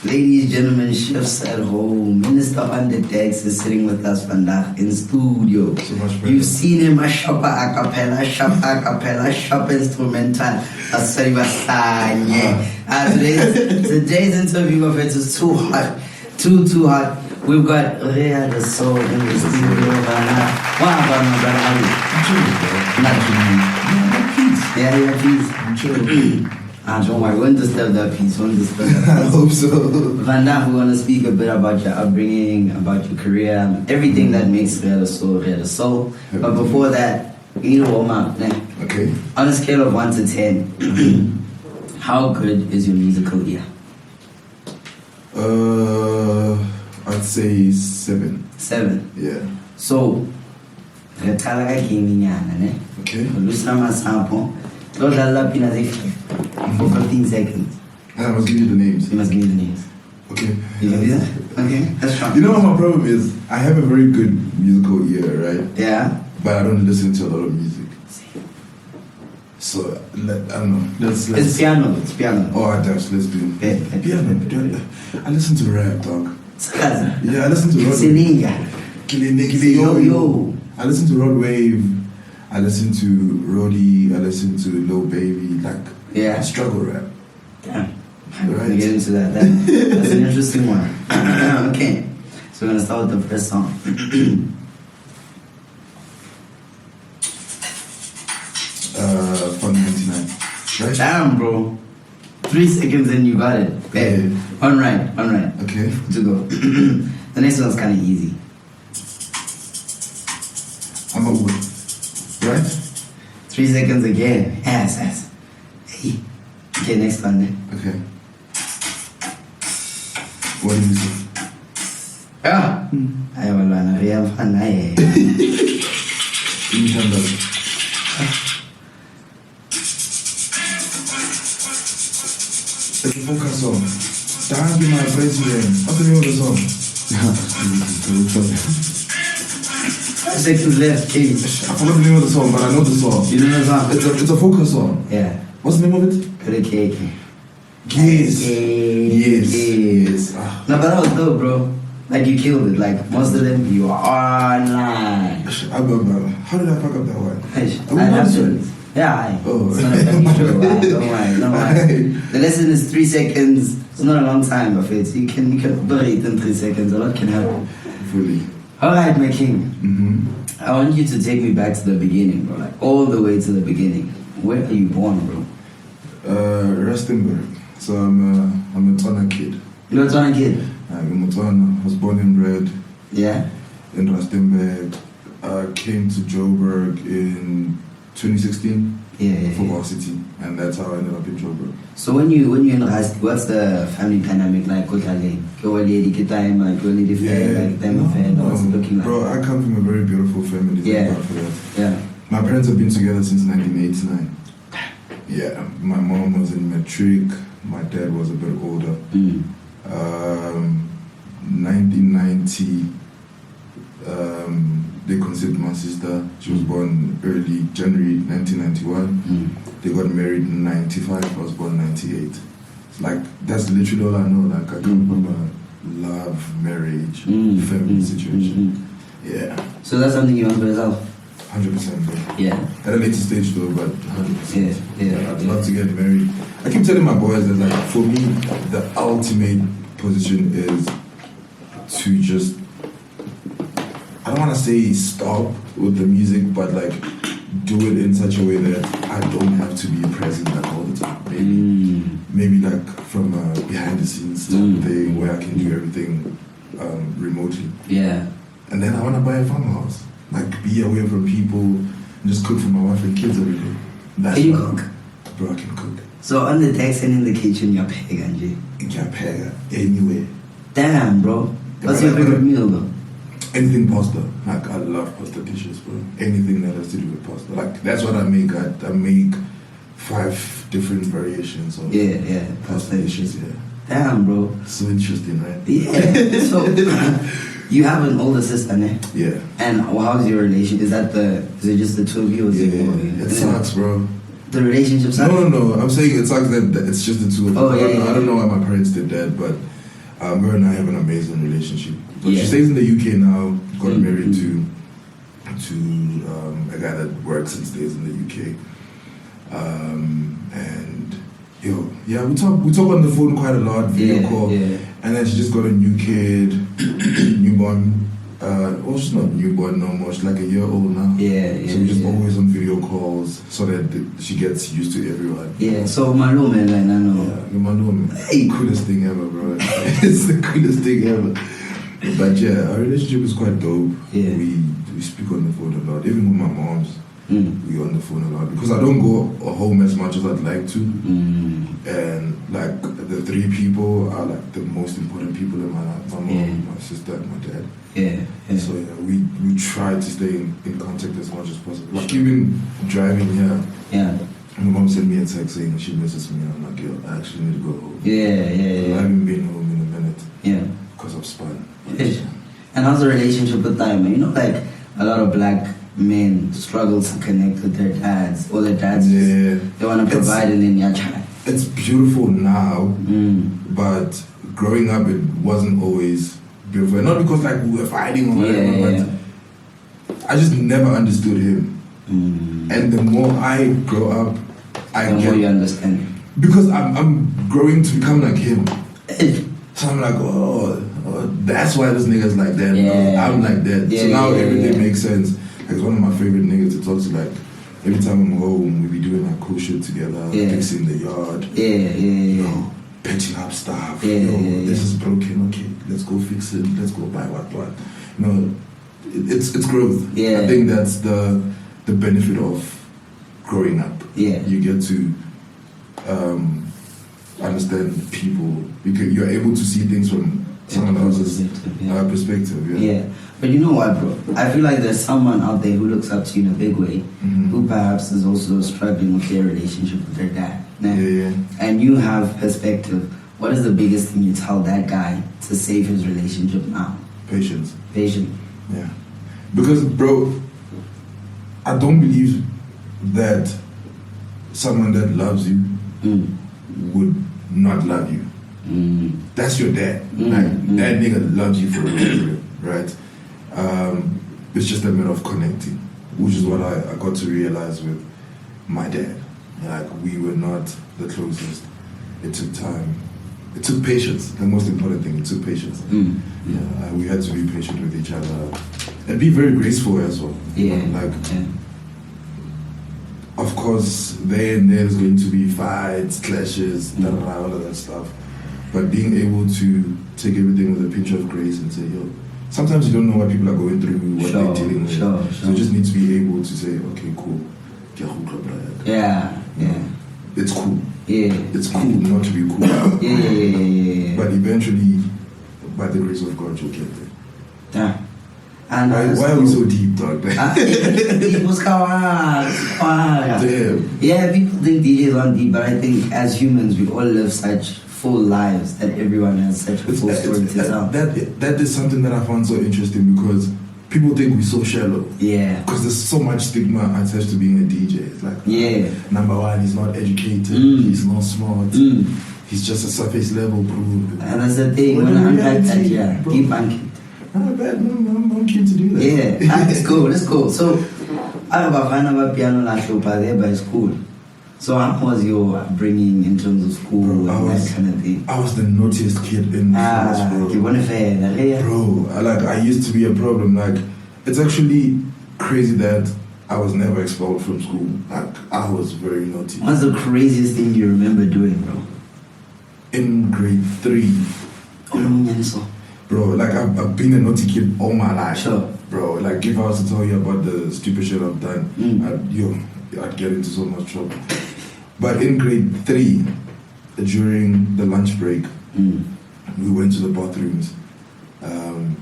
Ladies, gentlemen, chefs at home, Minister on the decks is sitting with us vandaag in studio. So much better. You've seen him a shopper a cappella, shop instrumental, a Saribasanye. Today's interview of it is too hot, too hot. We've got READASOUL in the studio. What about my brother? Not you. Yeah, please. I'm chill. Don't worry, we won't disturb that piece. I hope so. Vandaag, we want to speak a bit about your upbringing, about your career, everything that makes READASOUL. But before that, you need to warm up. Okay. On a scale of 1 to 10, how good is your musical ear? I'd say 7. 7. Yeah. So, okay. For 15 seconds. And I must give you the names. You must give me the names. Okay. You can do that? Okay, that's fine. You know what my problem is? I have a very good musical ear, right? Yeah. But I don't listen to a lot of music. So, I don't know. Let's It's piano. Oh, let's do piano. I listen to rap, dog. Yeah, I listen to rock. Yo. I listen to Rod Wave. I listen to Roddy. I listen to Lil Baby. Yeah. Struggle rap. Yeah. Right. We get into that. That's an interesting one. Okay. So we're gonna start with the first song. Fun 99. Right? Damn, bro. 3 seconds and you got it. Okay. Yeah. One right. Okay. To go. The next one's kind of easy. I'm a wood. Right? 3 seconds again. Yes. Hey. Okay, next one then. Okay. What do you say? Ah. I have a lot. We have fun. Give me $10. It's a focus song. Dance with my president. What's the name of the song? 5 seconds left. Hey. I forgot the name of the song, but I know the song. You know the song? It's a focus song. Yeah. What's the name of it? Okay. Yes. No, but that was dope, bro. Like, you killed it. Like, most of them, you are online. How did I fuck up that one? That happens. Yeah, Oh. it's not a funny show. Don't worry. The lesson is 3 seconds. It's not a long time, but you can bury it in 3 seconds. A lot can happen. Fully. Alright, my king. Mm-hmm. I want you to take me back to the beginning, bro. Like, all the way to the beginning. Where are you born, bro? Rustenburg. So I'm a Montana kid. You're a Montana kid? I'm a Montana. I was born and bred Yeah? in Rustenburg. I came to Joburg in 2016 for varsity, and that's how I ended up in Joburg. So when you're in Rust, what's the family dynamic like? What's it looking like? Bro, I come from a very beautiful family. Yeah. My parents have been together since 1989. Yeah, my mom was in matric. My dad was a bit older. 1990, they conceived my sister. She was born early January 1991. They got married in 95. I was born 98. Like, that's literally all I know. Like, I come from a love, marriage, family situation. Yeah. So that's something you want for yourself? 100%, bro. Yeah. At a later stage though, but 100%. Yeah. I'd love to get married. I keep telling my boys that, like, for me, the ultimate position is to just, I don't want to say stop with the music, but like do it in such a way that I don't have to be present like all the time. Maybe like from a behind the scenes type thing where I can do everything remotely. Yeah. And then I want to buy a farmhouse, like be away from people, and just cook for my wife and kids every day. That's can you cook? Bro, I can cook. So on the text and in the kitchen, you're pagan, G. You can't pay anywhere. Damn, bro. What's your favorite meal, though? Anything pasta. Like, I love pasta dishes, bro. Anything that has to do with pasta. Like, that's what I make. I make 5 different variations of pasta dishes. Yeah. Damn, bro. So interesting, right? Yeah. So you have an older sister, ne? Yeah. And how's your relation? Is it just the two of you? Or It sucks, bro. The relationship sucks? No. I'm saying it sucks that it's just the two of us. I don't know why my parents did that, but Her and I have an amazing relationship. But Yeah. she stays in the UK now. Got married to a guy that works and stays in the UK. And we talk on the phone quite a lot, video call. Yeah. And then she just got a new kid, newborn. Well, she's not newborn no more. She's like a year old now. Yeah. So we're just always on video calls so that she gets used to everyone. Yeah. So Malume, like, I know. Yeah, Malume, coolest thing ever, bro. It's the coolest thing ever. But yeah, our relationship is quite dope. Yeah. We speak on the phone a lot, even with my moms. We on the phone a lot because I don't go home as much as I'd like to. And like the three people are like the most important people in my life: my mom, my sister, and my dad. Yeah. So we try to stay in contact as much as possible. Like even driving here. Yeah. My mom sent me a text saying she misses me. I'm like, yo, I actually need to go home. Yeah. I haven't been home in a minute. Yeah. Because of Spun. And how's the relationship with them? You know, like a lot of black men struggle to connect with their dads. Or their dads they want to provide and then child. It's beautiful now, but growing up it wasn't always beautiful. Not because like we were fighting or whatever, but I just never understood him. And the more I grow up, the more you understand. Because I'm growing to become like him. So I'm like, oh, that's why this nigga's like that. I'm like that. So now everything makes sense. Like, it's one of my favorite niggas to talk to. Like every time I'm home, we be doing like cool shit together, fixing the yard. You know, patching up stuff. This is broken. Okay, let's go fix it. Let's go buy what. You know, it's growth. I think that's the benefit of growing up. You get to understand people because you're able to see things from someone else's perspective. But you know what, bro? I feel like there's someone out there who looks up to you in a big way, who perhaps is also struggling with their relationship with their dad. And you have perspective. What is the biggest thing you tell that guy to save his relationship now? Patience. Yeah. Because, bro, I don't believe that someone that loves you would not love you. That's your dad. Like, that nigga loves you for real, right? It's just a matter of connecting, which is what I got to realize with my dad. Like, we were not the closest. It took time. It took patience. The most important thing, it took patience. We had to be patient with each other and be very graceful as well. Of course, there's going to be fights, clashes, all of that stuff. But being able to take everything with a pinch of grace and say, yo, sometimes you don't know what people are going through, what they're dealing with. So you just need to be able to say, okay, cool. It's cool. It's cool not to be cool. But eventually, by the grace of God, you'll get there. And why are we so deep, dog? People's Yeah, people think DJs aren't deep, but I think as humans, we all live such full lives that everyone has such a full story to tell. That is something that I found so interesting because people think we're so shallow. Because there's so much stigma attached to being a DJ. It's like, number one, he's not educated, he's not smart, he's just a surface level bro. And that's the thing, when I unpack that, deep unking. Not bad, I'm keen to do that. It's cool. So, I have a fan of a piano like over there, but it's cool. So, how was your upbringing in terms of school and that kind of thing? I was the naughtiest kid in class, bro. Bro, I used to be a problem. Like, it's actually crazy that I was never expelled from school. Like, I was very naughty. What's the craziest thing you remember doing, bro? In grade 3. Bro, like I've been a naughty kid all my life. Bro, like if I was to tell you about the stupid shit I've done, I'd get into so much trouble. But in grade 3, during the lunch break, we went to the bathrooms.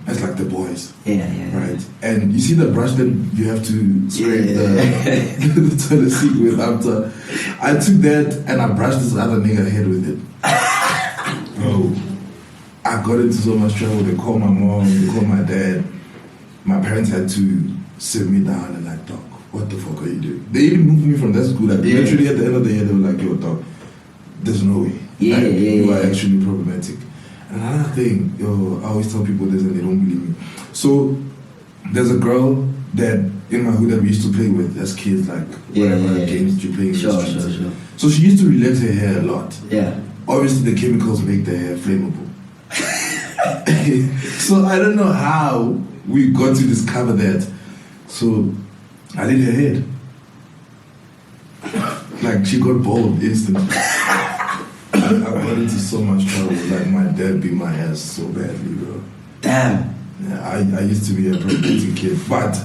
It's like the boys. Right? And you see the brush that you have to scrape the toilet seat with after. I took that and I brushed this other nigga head with it. Bro. I got into so much trouble. They called my mom, they called my dad. My parents had to sit me down and like, dog, what the fuck are you doing? They even moved me from that school. Like, eventually at the end of the year, they were like, yo, dog, there's no way. You are actually problematic. Another thing, yo, I always tell people this and they don't believe me. So there's a girl that in my hood that we used to play with as kids, like whatever games you play in the streets. Sure. So she used to relax her hair a lot. Yeah. Obviously the chemicals make the hair flammable. So I don't know how we got to discover that. So I did her head. Like she got bald instantly. I got into so much trouble. Like my dad beat my ass so badly, bro. Damn. Yeah, I used to be a problematic kid, but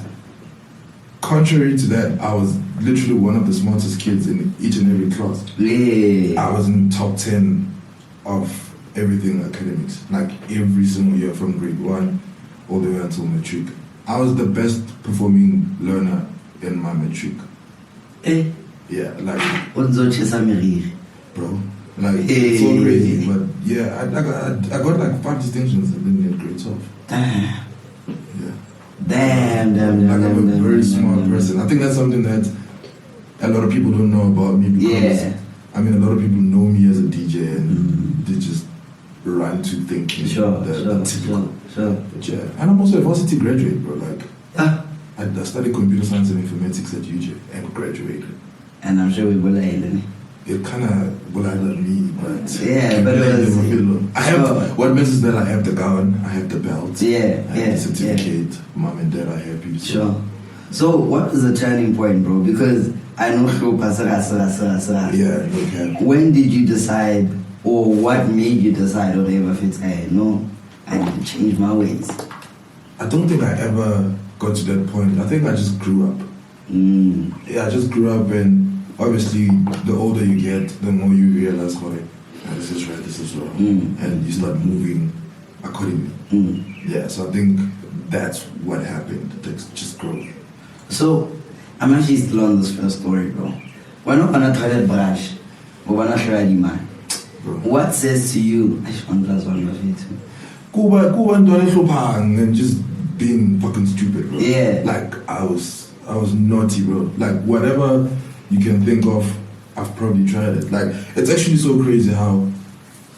contrary to that, I was literally one of the smartest kids in each and every class. Yeah. I was in top 10 of everything academics, like every single year from grade 1 all the way until matric. I was the best performing learner in my matric. Eh? Yeah, like, bro, like, it's so crazy, but yeah, I got like 5 distinctions and didn't get grade 12. Damn. Yeah. Damn. Like, I'm a very smart person. I think that's something that a lot of people don't know about me because, I mean, a lot of people know me as a DJ and they just run to thinking the typical. Sure. But yeah, and I'm also a varsity graduate, bro. Like, I studied computer science and informatics at UJ and graduated. And I'm sure we will end. It kind of bullied me, but yeah, but it was, I have what matters is that I have the gown, I have the belt, I have the certificate. Mom and dad are happy. Sure. So what was the turning point, bro? Because I know when did you decide, or what made you decide, or whatever, if I need to change my ways? I don't think I ever got to that point. I think I just grew up. Yeah, I just grew up, and obviously the older you get, the more you realize, this is right, this is wrong, and you start moving accordingly. Yeah, so I think that's what happened. That's just growth. So I'm actually still on this first story, bro. We're not gonna try that brush, but we're not ready, man. What says to you? 1 plus 1 plus 2. Kuba and just being fucking stupid, bro. Yeah. Like I was naughty, bro. Like whatever you can think of, I've probably tried it. Like it's actually so crazy how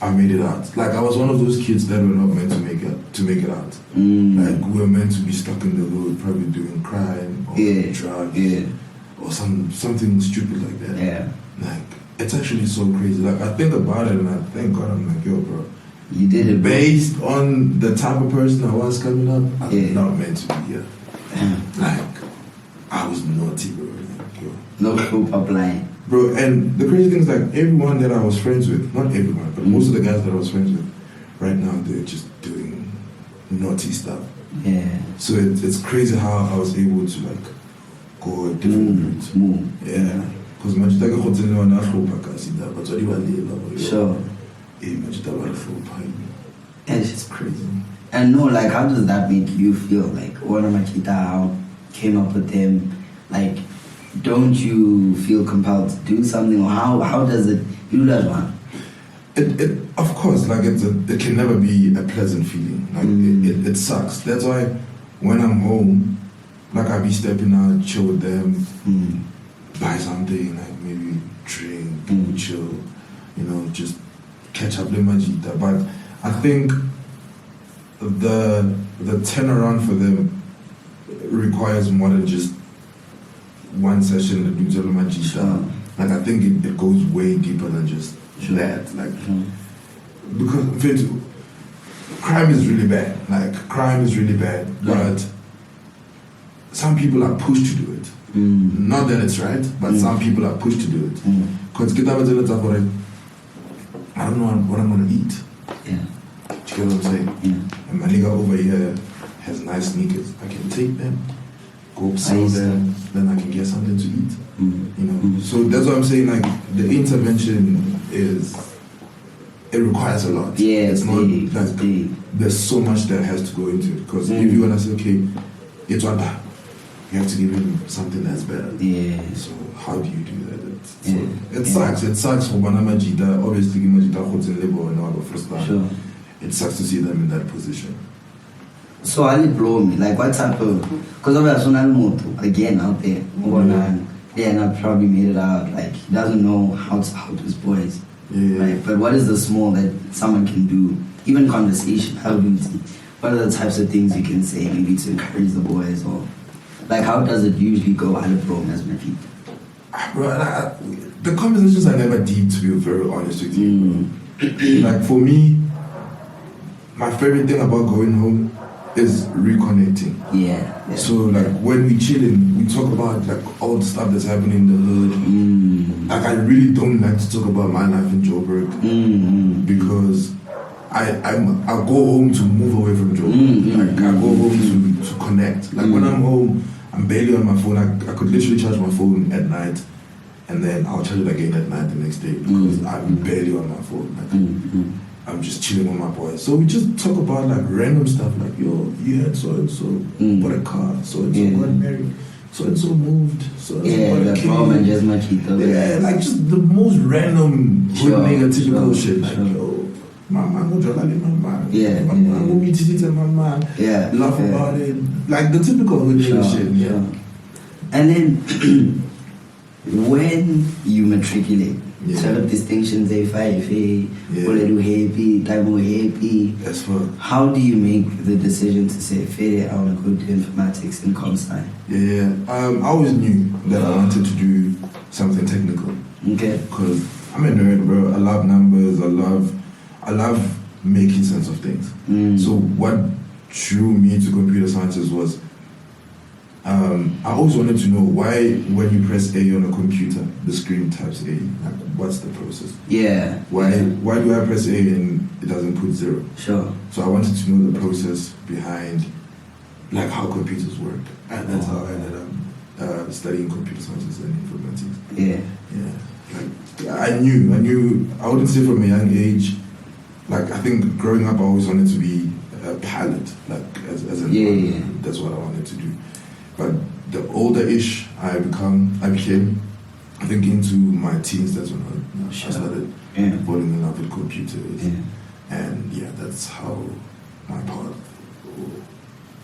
I made it out. Like I was one of those kids that were not meant to make it out. Like we were meant to be stuck in the road, probably doing crime or drugs or something stupid like that. Yeah. Like it's actually so crazy. Like I think about it and I thank God I'm like, yo, bro. You did it, bro. Based on the type of person I was coming up, I'm not meant to be here. Like I was naughty, bro. Like, yo. No hope applying. Bro, and the crazy thing is like everyone that I was friends with, not everyone, but most of the guys that I was friends with, right now they're just doing naughty stuff. Yeah. So it's crazy how I was able to like go a different route. Yeah. Because sure. It's crazy. And no, like how does that make you feel? Like how came up with them? Like don't you feel compelled to do something, or how does it you that one? It of course, like it can never be a pleasant feeling. Like it sucks. That's why when I'm home, like I be stepping out, chill with them, buy something, like maybe drink, chill, just catch up the majita. But I think the turnaround for them requires more than just one session to do majita. Like I think it goes way deeper than just that. Like because crime is really bad. Like crime is really bad, but some people are pushed to do it. Not that it's right, but some people are pushed to do it. Because I don't know what I'm gonna eat. Yeah. Do you get what I'm saying? Yeah. And my nigga over here has nice sneakers. I can take them, go sell them, then I can get something to eat. So that's what I'm saying. Like the intervention it requires a lot. Yeah, it's not like there's so much that has to go into it. Because if you wanna say, okay, it's what you have to give him something that's better. Yeah. So how do you do that? It sucks. It sucks for Banamajita. Obviously, Majita holds in labor and all the first time. Sure. It sucks to see them in that position. So how did it blow me? Like what type of? Because obviously, again out there, and I probably made it out. Like he doesn't know how to help his boys. Yeah. Right? But what is the small that someone can do even conversation, how do you see? What are the types of things you can say maybe to encourage the boys, or like how does it usually go at a bro as my feet? Bro, the conversations are never deep, to be very honest with you. Like for me, my favorite thing about going home is reconnecting. Yeah. So like when we chilling, we talk about like all the stuff that's happening in the hood. Like I really don't like to talk about my life in Joburg because I go home to move away from Joburg. Like I go home to connect. Like when I'm home, I'm barely on my phone. I could literally charge my phone at night, and then I'll charge it again at night the next day because I'm barely on my phone. Like, I'm just chilling with my boys. So we just talk about like random stuff like, yo, you had so and so bought a car, so and so got married, so and so moved, so and so bought a kid. Yeah, like just the most random hood nigga typical shit. Like, yo, my man go jolly my man. Yeah. My man go meet it my man. Yeah. Laugh about it. Like the typical hood nigga shit. Yeah. And then when you matriculate, sort of distinctions A5, happy, happy. That's what. How do you make the decision to say, I want to go to informatics and comp sci? I always knew that I wanted to do something technical. Okay. Because I'm a nerd, bro. I love numbers. I love making sense of things. So what drew me to computer sciences was I always wanted to know why when you press A on a computer, the screen types A. Like, what's the process? Yeah. Why do I press A and it doesn't put 0? Sure. So I wanted to know the process behind like how computers work. And that's how I ended up studying computer sciences and informatics. Yeah. Like I knew, I wouldn't say from a young age, like I think growing up I always wanted to be a pilot, like as a that's what I wanted to do. But the older-ish I became, I think into my teens, that's when I started falling in love with computers. Yeah. And that's how my path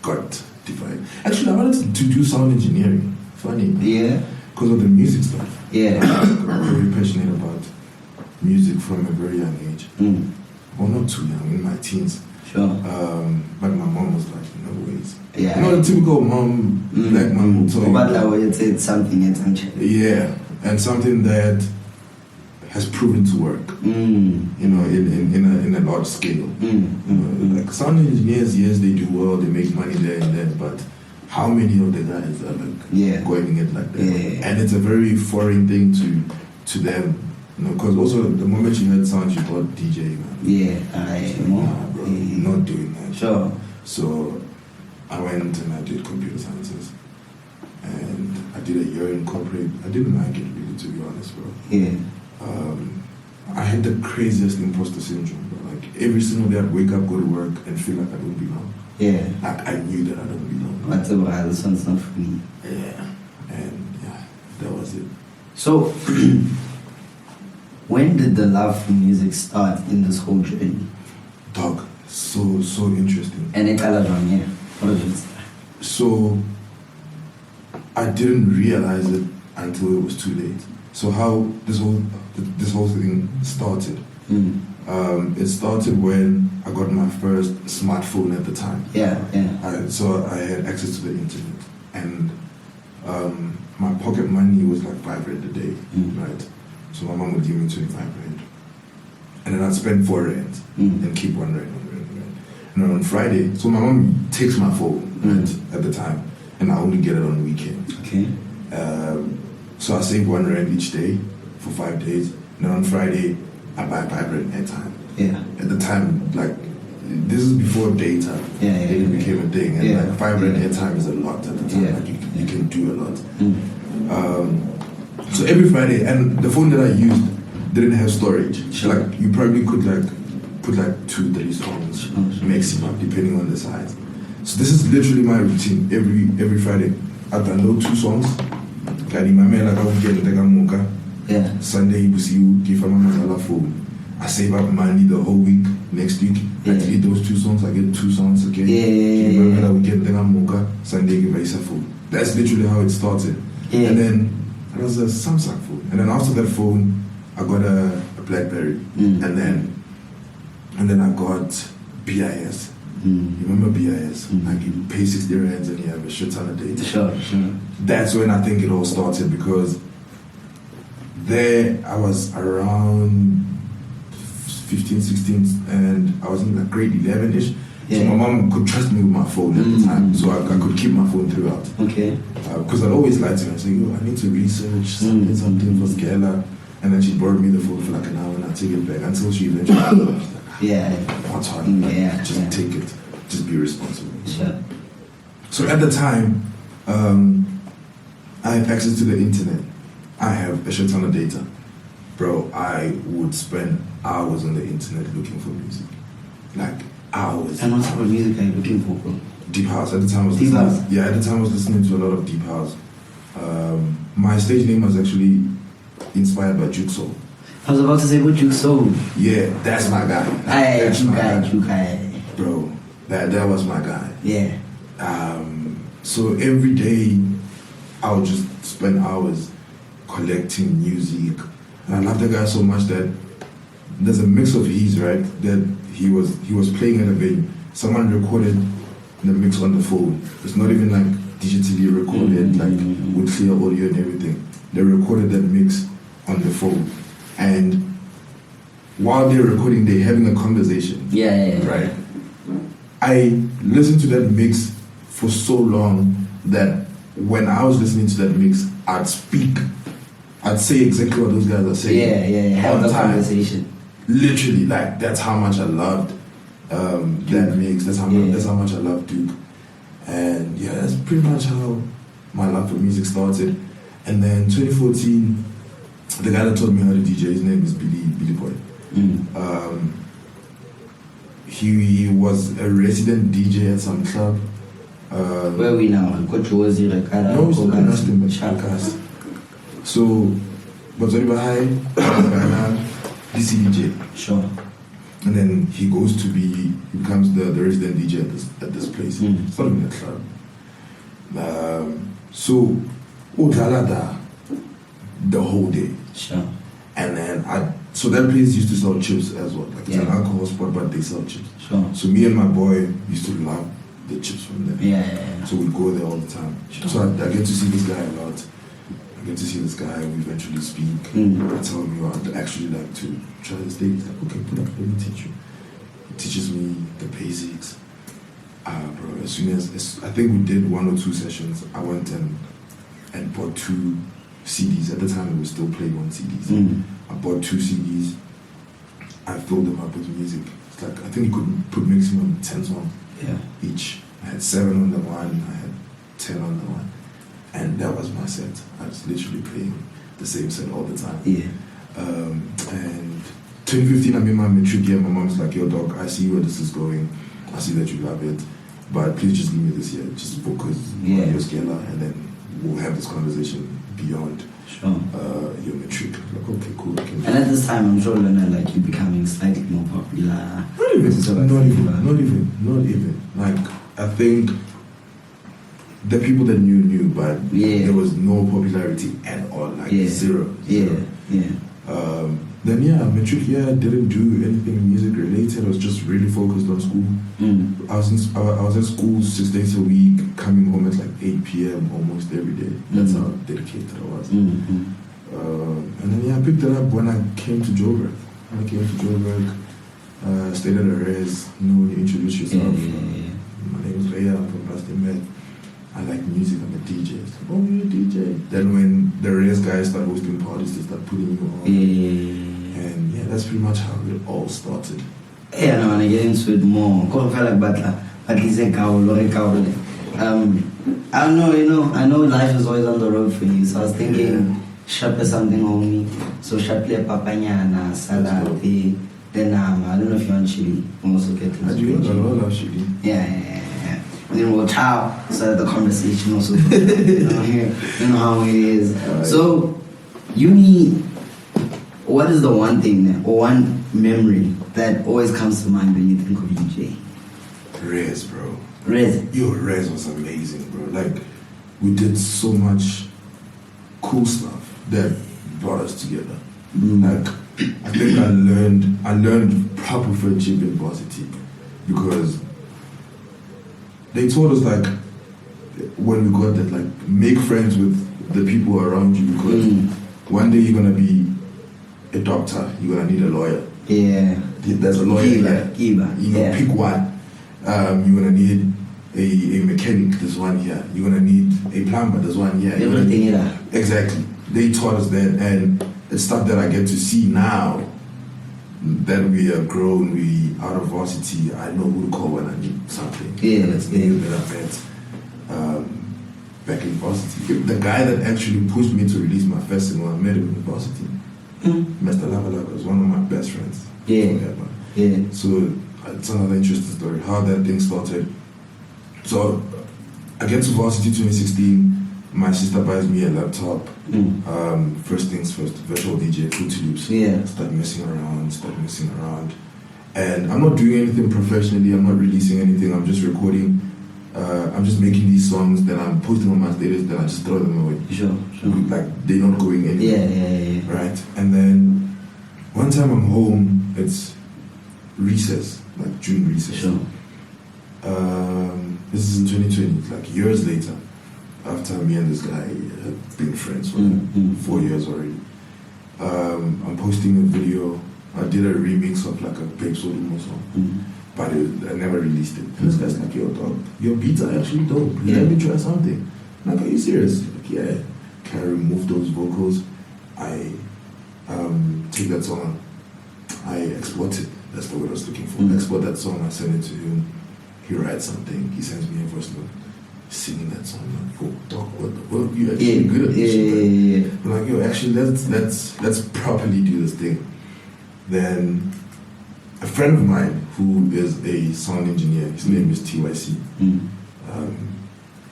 got defined. Actually, I wanted to do sound engineering. Funny. Yeah. Because of the music stuff. Yeah. I'm very passionate about music from a very young age. Well, not too young, in my teens. Sure. But my mom was like, no ways. Yeah. You know, the typical mom, black mom will talk. But like it's something intentional. Yeah, and something that has proven to work. You know, in a large scale. You know, like sound engineers, yes, they do well, they make money there and there, but how many of the guys are like going it like that? Yeah. And it's a very foreign thing to them. You know, because also the moment you heard sound, you thought DJ, man. Yeah, bro, not doing that. Sure. So I went and I did computer sciences, and I did a year in corporate. I didn't like it really, to be honest, bro. Yeah. I had the craziest imposter syndrome, bro. Like every single day I'd wake up, go to work, and feel like I don't belong. Yeah. Like I knew that I don't belong. But this one's not for me. Yeah. And that was it. So when did the love for music start in this whole journey? Dog, so interesting. And it colored on, what did it start? So I didn't realize it until it was too late. So how this whole thing started. It started when I got my first smartphone at the time. So I had access to the internet, and my pocket money was like 5 rand a day, right? So my mom would give me 25 rand, and then I'd spend 4 rand and keep 1 rand. And then on Friday, so my mom takes my phone at the time, and I only get it on weekends. Okay. So I save 1 rand each day for 5 days, and then on Friday I buy 5 rand airtime. Yeah. At the time, like this is before data. It became a thing, and like 5 rand airtime is a lot at the time. Like you can do a lot. So every Friday, and the phone that I used didn't have storage. Sure. Like you probably could like put like 2-3 songs maximum, depending on the size. So this is literally my routine every Friday. I download 2 songs. Sunday you see you give a mama phone. I save up money the whole week. Next week, I eat those 2 songs. I get 2 songs again. Sunday give a phone. That's literally how it started. And then it was a Samsung phone. And then after that phone, I got a BlackBerry. And then And then I got BIS. You remember BIS? Like you pay 60 rands and you have a shit ton of data. Sure. That's when I think it all started, because there I was around 15, 16, and I was in like grade 11-ish. Yeah. So my mom could trust me with my phone at the time, so I could keep my phone throughout. Okay. Because I'd always lie to her and say, I need to research something for Scala. And then she'd borrow me the phone for like an hour and I'd take it back until she eventually Yeah. what's hard? Just take it. Just be responsible. Sure. So at the time, I had access to the internet. I have a shit ton of data. Bro, I would spend hours on the internet looking for music. Like hours. And what type of music are you looking for, bro? Deep house. At the time I was Deep listening. house? Yeah, at the time I was listening to a lot of deep house. My stage name was actually inspired by Juke Soul. I was about to say, what you sold? Yeah, that's my guy. That's my guy. Bro, that was my guy. Yeah. So every day I would just spend hours collecting music. And I love the guy so much that there's a mix of his, right? That he was playing at a venue. Someone recorded the mix on the phone. It's not even like digitally recorded, like with clear audio and everything. They recorded that mix on the phone. And while they're recording, they're having a conversation. Yeah. Right? I listened to that mix for so long that when I was listening to that mix, I'd speak. I'd say exactly what those guys are saying. Yeah. Have the conversation. Literally, like that's how much I loved that mix. That's how much I loved Duke. And yeah, that's pretty much how my love for music started. And then 2014, the guy that taught me how to DJ, his name is Billy Boy. He was a resident DJ at some club. Where are we now? Kojozi, Rekara, No, he's not Austin, but Chakas. So, Bazoriba High, Ghana, DCDJ. Sure. And then he becomes the resident DJ at this place. It's not even a club. So, Udalada the whole day. Sure. And then so that place used to sell chips as well. Like it's an alcohol spot, but they sell chips. Sure. So me and my boy used to love the chips from there. Yeah. So we'd go there all the time. Sure. So I get to see this guy a lot. I get to see this guy, we eventually speak. I tell him, I'd actually like to try this thing. He's like, okay, put up, let me teach you. He teaches me the basics. Bro, as soon as I think we did 1 or 2 sessions, I went and bought 2 CDs. At the time, we were still playing on CDs. I bought 2 CDs. I filled them up with music. It's like, I think you could put maximum 10 songs each. I had 7 on the one, I had 10 on the one. And that was my set. I was literally playing the same set all the time. Yeah. And 2015, I'm in my matric year. My mom's like, yo, dog, I see where this is going. I see that you love it. But please just give me this year. Just focus on your Scala, and then we'll have this conversation beyond your matric. Like, okay, cool. And at this time, I'm sure like you're becoming slightly more popular. Not even. Like, I think the people that knew, but there was no popularity at all. Like zero. Then matric year, I didn't do anything music related. I was just really focused on school. I was at school 6 days a week, coming home at like 8 p.m. almost every day. That's how dedicated I was. And then I picked it up when I came to Joburg. Stayed at a res. When you introduce yourself. My name is Rhea. I'm from Boston. I like music. I'm a DJ. It's like, oh, you're a DJ. Then when the res guys start hosting parties, they start putting you on. And that's pretty much how it all started. Yeah, I want to get into it more. I feel like Butler, but he's a cow. I don't know, I know life is always on the road for you, so I was thinking, sharp is something on me. So sharply papanyana, salad, then I don't know if you want chili. We'll also get into I do a lot of chili. Yeah. And then we'll start the conversation also. You know how it is. Right. So, uni, what is the one thing or one memory that always comes to mind when you think of UJ? Res, bro. Res was amazing, bro. Like, we did so much cool stuff that brought us together. Like, I think I learned proper friendship in varsity because they told us like when we got that, like make friends with the people around you because one day you're gonna be a doctor, you're gonna need a lawyer. Yeah. There's a lawyer here. You know, pick one. You're gonna need a mechanic, there's one here. You're gonna need a plumber, there's one here. Everything here. Exactly. They taught us that, and it's stuff that I get to see now that we have grown, we out of varsity. I know who to call when I need something. Yeah, and it's niggas that I met back in varsity. The guy that actually pushed me to release my first single, I met him in varsity. Mr. Lava Lava was one of my best friends. Yeah. So it's another interesting story, how that thing started. So I get to varsity 2016, my sister buys me a laptop. First things first, virtual DJ, Fruity Loops. Yeah. Start messing around. And I'm not doing anything professionally, I'm not releasing anything, I'm just recording. I'm just making these songs, then I'm posting on my status, then I just throw them away. Sure. Like, they're not going anywhere. Yeah. Right? And then one time I'm home, it's recess, like June recess. Sure. This is in 2020, like years later, after me and this guy have been friends for 4 years already. I'm posting a video. I did a remix of like a Babe Sodomo song, but I never released it. And this guy's like, yo, dog, your beats are actually dope. Let me try something. I'm like, are you serious? Like, yeah. Can I remove those vocals? I take that song, I export it. That's the word I was looking for. Export that song, I send it to him. He writes something, he sends me a voice note, singing that song. I'm like, oh, dog, what you actually good at this shit? I'm like, yo, actually, let's properly do this thing. Then a friend of mine who is a sound engineer, his name is TYC.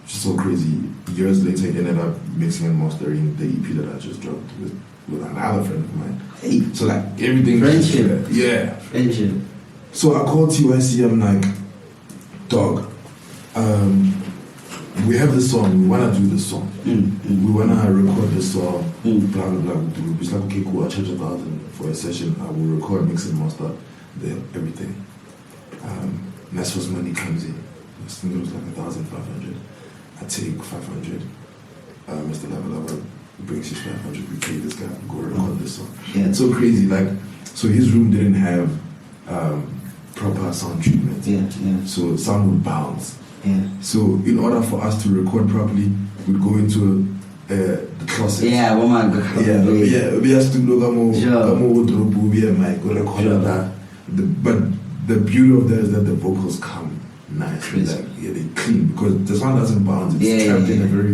Just so crazy. Years later, he ended up mixing and mastering the EP that I just dropped with another friend of mine. Hey. So like everything. Friendship. Yeah. Friendship. So I called TYC, I'm like, dog, we have this song, we wanna do this song. We wanna record this song, blah blah blah. It's like, okay, cool, I'll charge 1,000 for a session, I will record, mix and master, everything. And that's where money comes in. I think it was like 1,500. I take 500. Mr. Lava Lava brings his 500. We pay this guy to go record this song. Yeah. It's so crazy. Like, so his room didn't have proper sound treatment. Yeah. So sound would bounce. Yeah. So in order for us to record properly, we'd go into the closet. Yeah, woman. We have to look at Sure. But the beauty of that is that the vocals come nice. Like, they clean because the sound doesn't bounce. It's trapped in a very